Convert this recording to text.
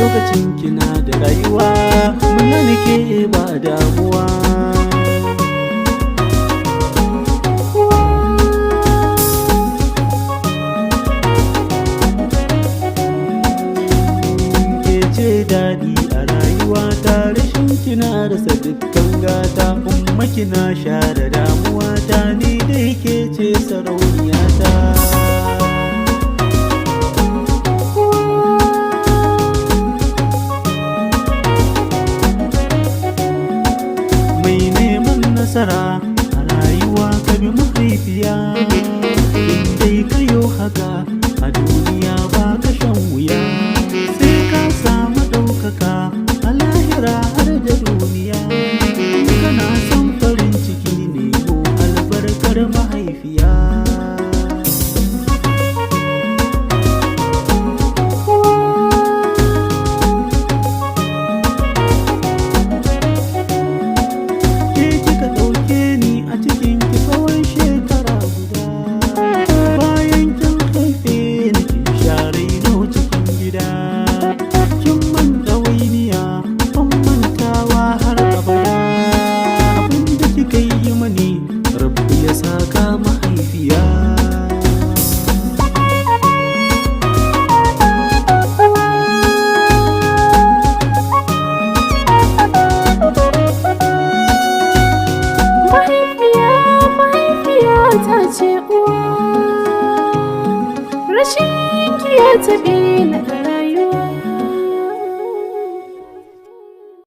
lokacin kina da rayuwa muna nake ba damuwa. Ke daɗi a rayuwa ta, rashin kina rasa dukkan gata. Umma kina share damuwa ta, ni dai ke ce sarauniya ta. Mai neman nasara a rayuwa ka bi mahaifiya, in dai kayo haka a duniya ba ka shan wuya. A lahira har da duniya, kana son farin ciki ne ko albarkar mahaifiya. Ke kika ɗauke ni a cikin ki tsawon shekara guda, bayan kin haife ni kin share ni cikin gida. Ya saka mahaifiya. Mahaifiya ta ce uwa, rashin ki ya taɓe na